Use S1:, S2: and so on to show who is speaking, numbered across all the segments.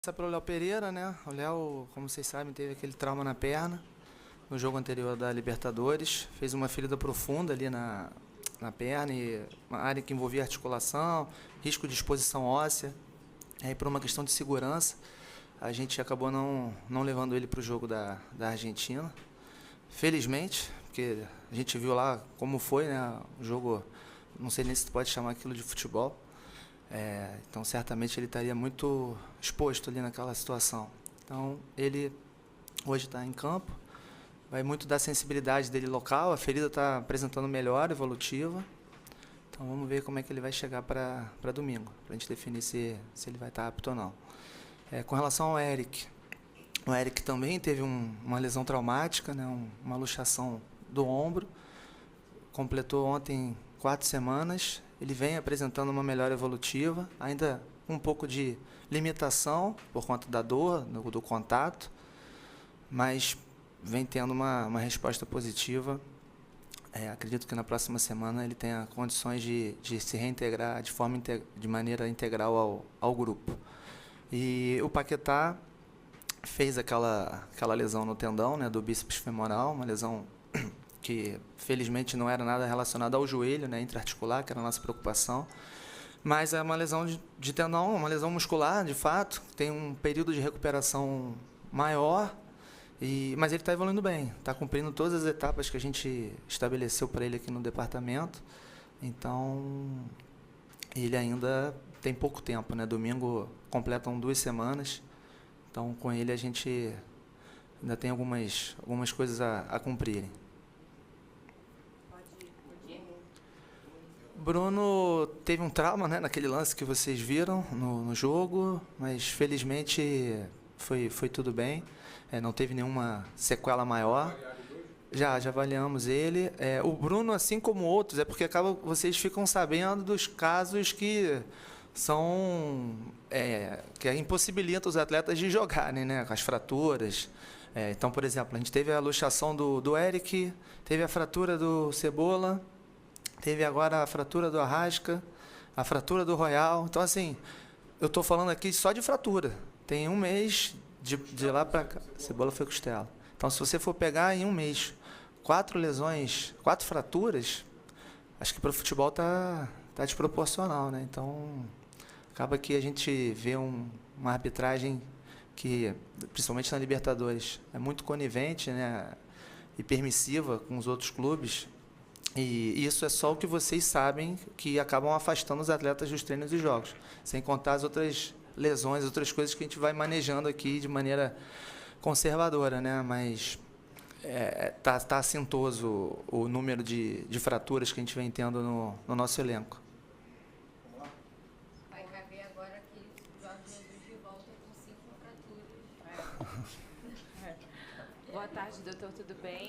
S1: Começar pelo Léo Pereira, né? O Léo, como vocês sabem, teve aquele trauma na perna no jogo anterior da Libertadores. Fez uma ferida profunda ali na perna e uma área que envolvia articulação, risco de exposição óssea. Aí, por uma questão de segurança, a gente acabou não levando ele para o jogo da Argentina. Felizmente, porque a gente viu lá como foi, né? O jogo, não sei nem se tu pode chamar aquilo de futebol. Então, certamente, ele estaria muito exposto ali naquela situação. Então, ele hoje está em campo, vai muito da sensibilidade dele local, a ferida está apresentando melhora, evolutiva. Então, vamos ver como é que ele vai chegar para domingo, para a gente definir se ele vai estar apto ou não. Com relação ao Eric, o Eric também teve uma lesão traumática, né, uma luxação do ombro, completou ontem 4 semanas, ele vem apresentando uma melhora evolutiva, ainda um pouco de limitação por conta da dor, do contato, mas vem tendo uma resposta positiva. Acredito que na próxima semana ele tenha condições de se reintegrar de maneira integral ao grupo. E o Paquetá fez aquela lesão no tendão, né, do bíceps femoral, uma lesão que felizmente não era nada relacionado ao joelho, né, intraarticular, que era a nossa preocupação, mas é uma lesão de tendão, uma lesão muscular, de fato, tem um período de recuperação maior, mas ele está evoluindo bem, está cumprindo todas as etapas que a gente estabeleceu para ele aqui no departamento, então ele ainda tem pouco tempo, né? Domingo completam 2 semanas, então com ele a gente ainda tem algumas coisas a cumprirem. Bruno teve um trauma, né, naquele lance que vocês viram no jogo, mas felizmente foi tudo bem, não teve nenhuma sequela maior. Já avaliamos ele. O Bruno, assim como outros, porque vocês ficam sabendo dos casos que são que impossibilitam os atletas de jogarem, né, com as fraturas. Então, por exemplo, a gente teve a luxação do Eric, teve a fratura do Cebola, teve agora a fratura do Arrasca, a fratura do Royal. Então, assim, eu estou falando aqui só de fratura. Tem um mês de lá para cá. Cebola foi costela. Então, se você for pegar em um mês 4 lesões, 4 fraturas, acho que para o futebol tá desproporcional, né? Então, acaba que a gente vê uma arbitragem que, principalmente na Libertadores, é muito conivente, né, e permissiva com os outros clubes. E isso é só o que vocês sabem, que acabam afastando os atletas dos treinos e jogos, sem contar as outras lesões, outras coisas que a gente vai manejando aqui de maneira conservadora, né? Mas tá assintoso o número de fraturas que a gente vem tendo no nosso elenco.
S2: Vai caber agora que Jorge Jesus de volta com 5 fraturas. Boa tarde, doutor, tudo bem?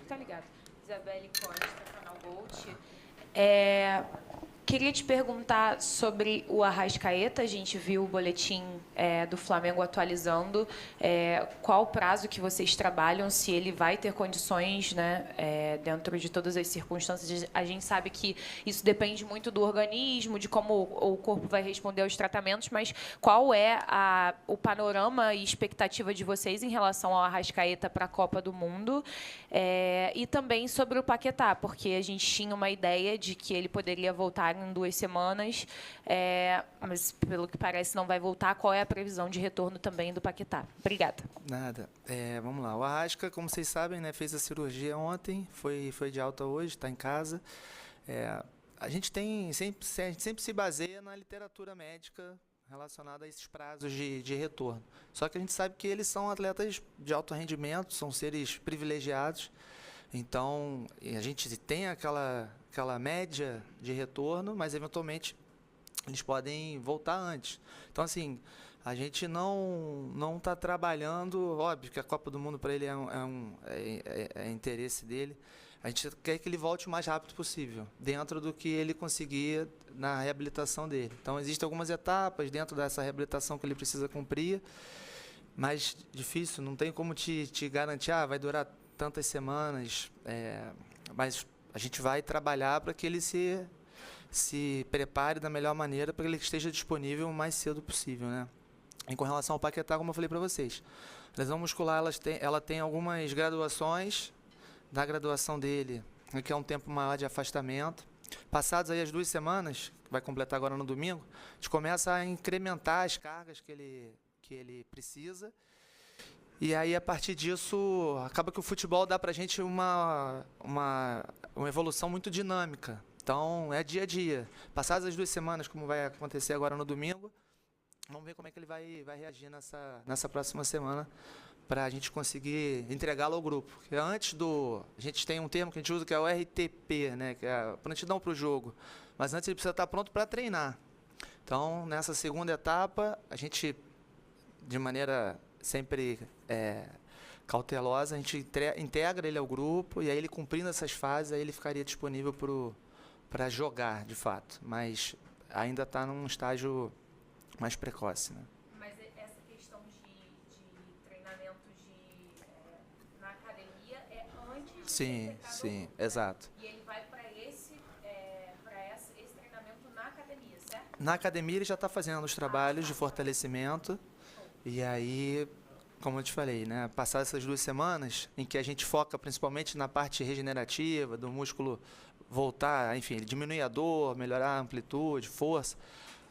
S2: Tá ligado. Isabelle Costa, canal Gold. Queria te perguntar sobre o Arrascaeta. A gente viu o boletim do Flamengo atualizando. Qual o prazo que vocês trabalham, se ele vai ter condições, né, dentro de todas as circunstâncias? A gente sabe que isso depende muito do organismo, de como o corpo vai responder aos tratamentos, mas qual é o panorama e expectativa de vocês em relação ao Arrascaeta para a Copa do Mundo? E também sobre o Paquetá, porque a gente tinha uma ideia de que ele poderia voltar em 2 semanas, mas, pelo que parece, não vai voltar. Qual é a previsão de retorno também do Paquetá? Obrigada.
S1: Nada. Vamos lá. O Arrasca, como vocês sabem, né, fez a cirurgia ontem, foi de alta hoje, está em casa. A gente sempre se baseia na literatura médica relacionada a esses prazos de retorno. Só que a gente sabe que eles são atletas de alto rendimento, são seres privilegiados. Então, a gente tem aquela média de retorno, mas, eventualmente, eles podem voltar antes. Então, assim, a gente não está trabalhando, óbvio que a Copa do Mundo para ele é interesse dele, a gente quer que ele volte o mais rápido possível, dentro do que ele conseguir na reabilitação dele. Então, existem algumas etapas dentro dessa reabilitação que ele precisa cumprir, mas difícil, não tem como te garantir, vai durar tantas semanas, mas a gente vai trabalhar para que ele se prepare da melhor maneira, para que ele esteja disponível o mais cedo possível, né? E com relação ao Paquetá, como eu falei para vocês, a lesão muscular ela tem algumas graduações. Da graduação dele, que é um tempo maior de afastamento. Passadas aí as 2 semanas, que vai completar agora no domingo, a gente começa a incrementar as cargas que ele precisa. E aí, a partir disso, acaba que o futebol dá para a gente uma evolução muito dinâmica. Então, é dia a dia. Passadas as 2 semanas, como vai acontecer agora no domingo, vamos ver como é que ele vai reagir nessa próxima semana, para a gente conseguir entregá-lo ao grupo. Porque antes a gente tem um termo que a gente usa que é o RTP, né, que é a prontidão para o jogo. Mas antes ele precisa estar pronto para treinar. Então, nessa segunda etapa, a gente, de maneira sempre cautelosa, a gente integra ele ao grupo, e aí ele cumprindo essas fases, aí ele ficaria disponível para jogar, de fato. Mas ainda está num estágio mais precoce, né?
S2: Mas essa questão de treinamento na academia é antes de
S1: Sim, sim, exato.
S2: E ele vai para esse treinamento na academia, certo?
S1: Na academia ele já está fazendo os trabalhos de fortalecimento. E aí, como eu te falei, né, passar essas 2 semanas em que a gente foca principalmente na parte regenerativa, do músculo voltar, enfim, ele diminuir a dor, melhorar a amplitude, força.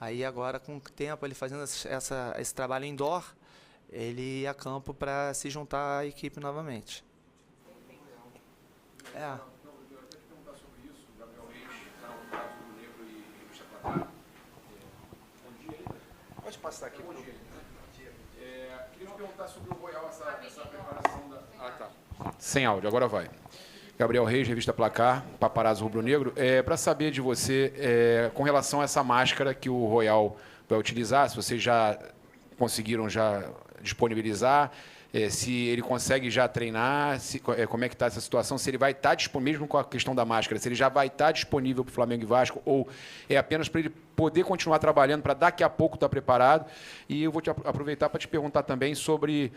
S1: Aí agora, com o tempo, ele fazendo esse trabalho indoor, ele ia a campo para se juntar à equipe novamente.
S3: Não, eu quero te perguntar sobre isso, Gabriel Reis, canal do Caso do Negro e Revista Placar. Bom dia,
S4: Pode passar aqui.
S3: Bom dia. Queria te perguntar sobre o Royal, essa preparação da... Ah, tá. Sem áudio, agora vai. Gabriel Reis, Revista Placar, Paparazzo Rubro-Negro. Para saber de você, com relação a essa máscara que o Royal vai utilizar, se vocês já conseguiram disponibilizar, se ele consegue já treinar, como é que está essa situação, se ele vai estar disponível, mesmo com a questão da máscara, se ele já vai estar disponível para o Flamengo e Vasco, ou é apenas para ele poder continuar trabalhando, para daqui a pouco estar preparado. E eu vou aproveitar para te perguntar também sobre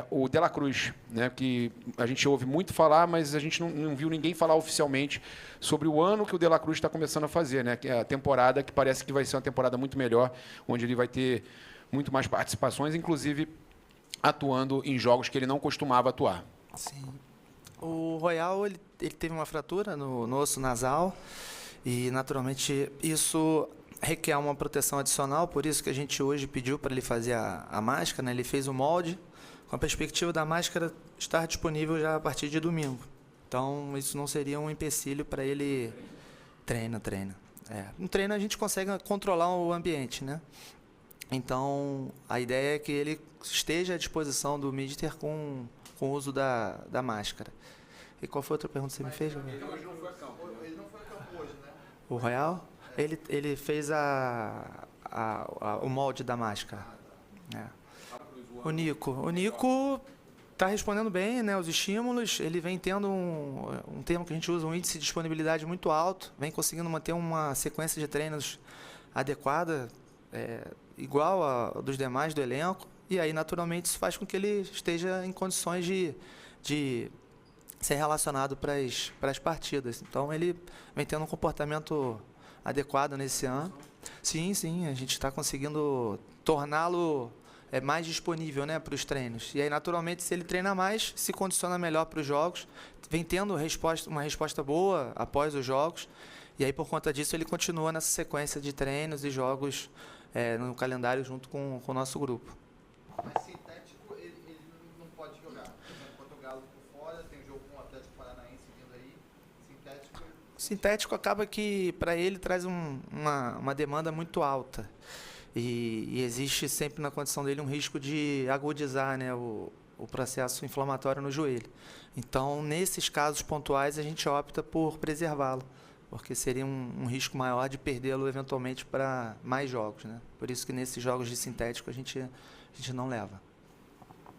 S3: o De La Cruz, né, que a gente ouve muito falar, mas a gente não viu ninguém falar oficialmente sobre o ano que o De La Cruz está começando a fazer, né, que é a temporada que parece que vai ser uma temporada muito melhor, onde ele vai ter muito mais participações, inclusive atuando em jogos que ele não costumava atuar.
S1: Sim. O Royal ele teve uma fratura no osso nasal e, naturalmente, isso requer uma proteção adicional, por isso que a gente hoje pediu para ele fazer a máscara, né? Ele fez o molde, com a perspectiva da máscara estar disponível já a partir de domingo. Então, isso não seria um empecilho para ele... Treina. No treino a gente consegue controlar o ambiente, né? Então, a ideia é que ele esteja à disposição do Midter com o uso da máscara. E qual foi a outra pergunta que você me fez?
S3: Ele hoje não foi a campo.
S4: Ele não foi a campo hoje, né?
S1: O Royal? Ele fez o molde da máscara. O Nico está respondendo bem, né, os estímulos. Ele vem tendo um termo que a gente usa, um índice de disponibilidade muito alto. Vem conseguindo manter uma sequência de treinos adequada, igual a dos demais do elenco, e aí, naturalmente, isso faz com que ele esteja em condições de ser relacionado para as partidas. Então, ele vem tendo um comportamento adequado nesse ano. Sim, a gente está conseguindo torná-lo mais disponível, né, para os treinos. E aí, naturalmente, se ele treina mais, se condiciona melhor para os jogos, vem tendo uma resposta boa após os jogos, e aí, por conta disso, ele continua nessa sequência de treinos e jogos no calendário junto com o nosso grupo.
S4: Mas sintético, ele não pode jogar. Por exemplo, contra o Galo por fora, tem um jogo com o Atlético Paranaense vindo aí. Sintético...
S1: O sintético acaba que, para ele, traz uma demanda muito alta. E existe sempre na condição dele um risco de agudizar, né, o processo inflamatório no joelho. Então, nesses casos pontuais, a gente opta por preservá-lo, porque seria um risco maior de perdê-lo eventualmente para mais jogos, né? Por isso que nesses jogos de sintético a gente não leva.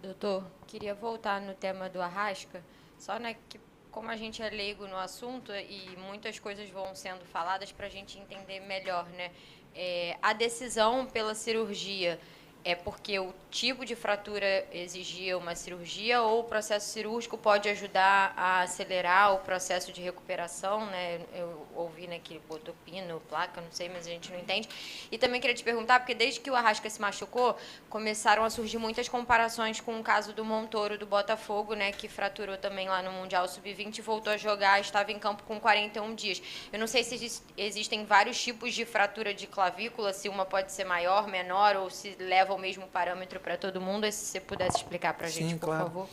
S5: Doutor, queria voltar no tema do Arrasca, só que como a gente é leigo no assunto e muitas coisas vão sendo faladas para a gente entender melhor, né? A decisão pela cirurgia é porque o tipo de fratura exigia uma cirurgia ou o processo cirúrgico pode ajudar a acelerar o processo de recuperação, né? Eu ouvi, né, que botou pino, placa, não sei, mas a gente não entende. E também queria te perguntar, porque desde que o Arrasca se machucou, começaram a surgir muitas comparações com o caso do Montoro do Botafogo, né, que fraturou também lá no Mundial Sub-20 e voltou a jogar, estava em campo com 41 dias. Eu não sei se existem vários tipos de fratura de clavícula, se uma pode ser maior, menor, ou se leva o mesmo parâmetro para todo mundo. Se você pudesse explicar para a gente, por favor.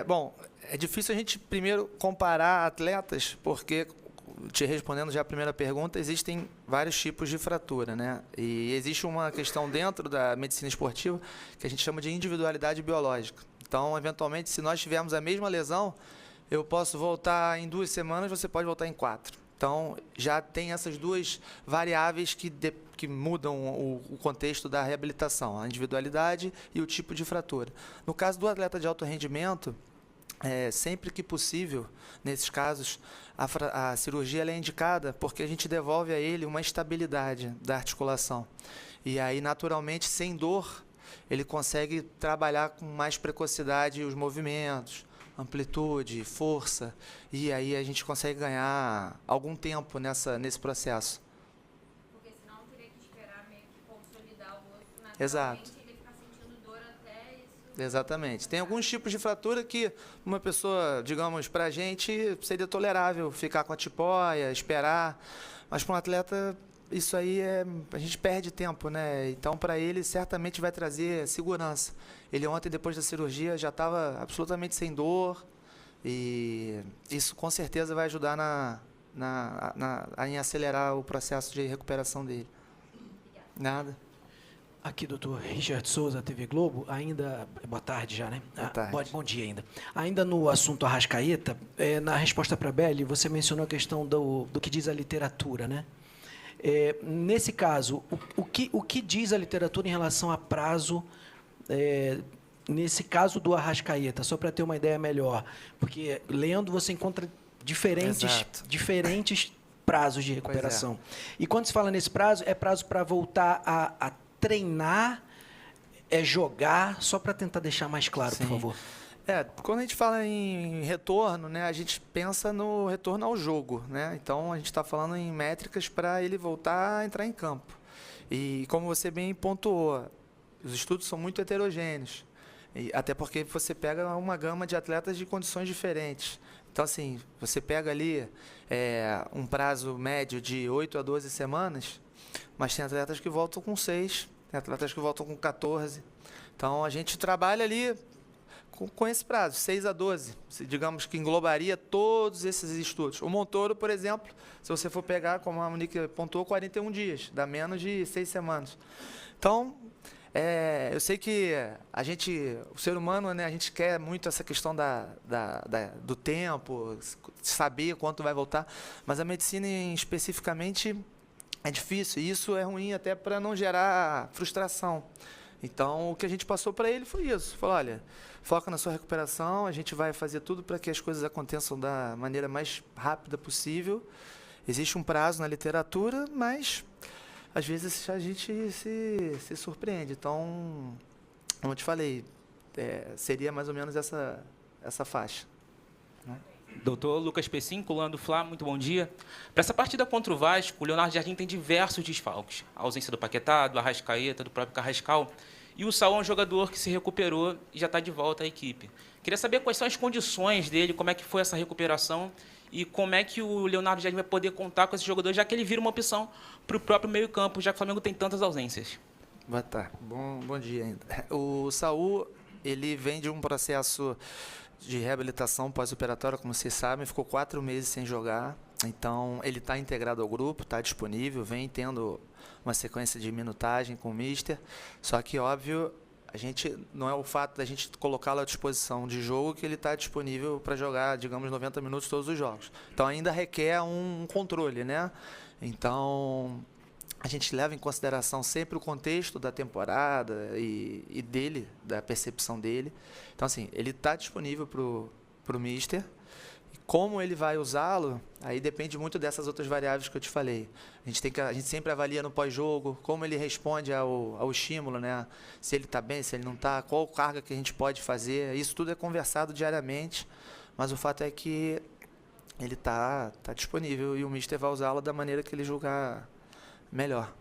S1: Bom, é difícil a gente primeiro comparar atletas, porque, te respondendo já a primeira pergunta, existem vários tipos de fratura, né? E existe uma questão dentro da medicina esportiva que a gente chama de individualidade biológica. Então, eventualmente, se nós tivermos a mesma lesão, eu posso voltar em 2 semanas, você pode voltar em 4. Então, já tem essas duas variáveis que mudam o contexto da reabilitação, a individualidade e o tipo de fratura. No caso do atleta de alto rendimento, sempre que possível, nesses casos, a cirurgia ela é indicada porque a gente devolve a ele uma estabilidade da articulação. E aí, naturalmente, sem dor, ele consegue trabalhar com mais precocidade os movimentos, amplitude, força, e aí a gente consegue ganhar algum tempo nesse processo.
S5: Porque senão teria que esperar meio que consolidar o osso naturalmente.
S1: Exato.
S5: E ele ficar sentindo dor até isso.
S1: Exatamente. Tem alguns tipos de fratura que uma pessoa, digamos, para a gente seria tolerável ficar com a tipóia, esperar, mas para um atleta isso aí a gente perde tempo, né? Então, para ele, certamente vai trazer segurança. Ele ontem, depois da cirurgia, já estava absolutamente sem dor e isso, com certeza, vai ajudar em acelerar o processo de recuperação dele. Nada.
S6: Aqui, doutor Richard Souza, TV Globo. Ainda... Boa tarde já, né?
S1: Boa tarde.
S6: Bom dia ainda. Ainda no assunto Arrascaeta, na resposta para a Beli, você mencionou a questão do que diz a literatura, né? Nesse caso, o que diz a literatura em relação a prazo, nesse caso do Arrascaeta, só para ter uma ideia melhor? Porque, lendo, você encontra diferentes prazos de recuperação. E quando se fala nesse prazo, é prazo para voltar a treinar, jogar, só para tentar deixar mais claro,
S1: Sim.
S6: por favor.
S1: Quando a gente fala em retorno, né, a gente pensa no retorno ao jogo, né? Então, a gente está falando em métricas para ele voltar a entrar em campo. E, como você bem pontuou, os estudos são muito heterogêneos, até porque você pega uma gama de atletas de condições diferentes. Então, assim, você pega ali um prazo médio de 8 a 12 semanas, mas tem atletas que voltam com 6, tem atletas que voltam com 14. Então, a gente trabalha ali com esse prazo, 6 a 12, digamos que englobaria todos esses estudos. O Montoro, por exemplo, se você for pegar, como a Monique pontuou, 41 dias, dá menos de 6 semanas. Então, eu sei que o ser humano, né, a gente quer muito essa questão do tempo, saber quanto vai voltar, mas a medicina especificamente é difícil, e isso é ruim até para não gerar frustração. Então, o que a gente passou para ele foi isso. Falou, olha, foca na sua recuperação, a gente vai fazer tudo para que as coisas aconteçam da maneira mais rápida possível. Existe um prazo na literatura, mas, às vezes, a gente se surpreende. Então, como eu te falei, seria mais ou menos essa faixa.
S7: Doutor Lucas Pessim, coluna do Fla, muito bom dia. Para essa partida contra o Vasco, o Leonardo Jardim tem diversos desfalques. A ausência do Paquetá, do Arrascaeta, do próprio Carrascal. E o Saul é um jogador que se recuperou e já está de volta à equipe. Queria saber quais são as condições dele, como é que foi essa recuperação e como é que o Leonardo Jardim vai poder contar com esse jogador, já que ele vira uma opção para o próprio meio-campo, já que o Flamengo tem tantas ausências.
S1: Boa tarde. Bom dia ainda. O Saul, ele vem de um processo de reabilitação pós-operatória, como vocês sabem, ficou 4 meses sem jogar. Então, ele está integrado ao grupo, está disponível, vem tendo uma sequência de minutagem com o Mister. Só que, óbvio, não é o fato da gente colocá-lo à disposição de jogo que ele está disponível para jogar, digamos, 90 minutos todos os jogos. Então, ainda requer um controle, né? Então, a gente leva em consideração sempre o contexto da temporada e dele, da percepção dele. Então, assim, ele está disponível para o Mister, Como ele vai usá-lo, aí depende muito dessas outras variáveis que eu te falei. A gente sempre avalia no pós-jogo como ele responde ao estímulo, né? Se ele está bem, se ele não está, qual carga que a gente pode fazer. Isso tudo é conversado diariamente, mas o fato é que ele tá disponível e o mister vai usá-lo da maneira que ele julgar melhor.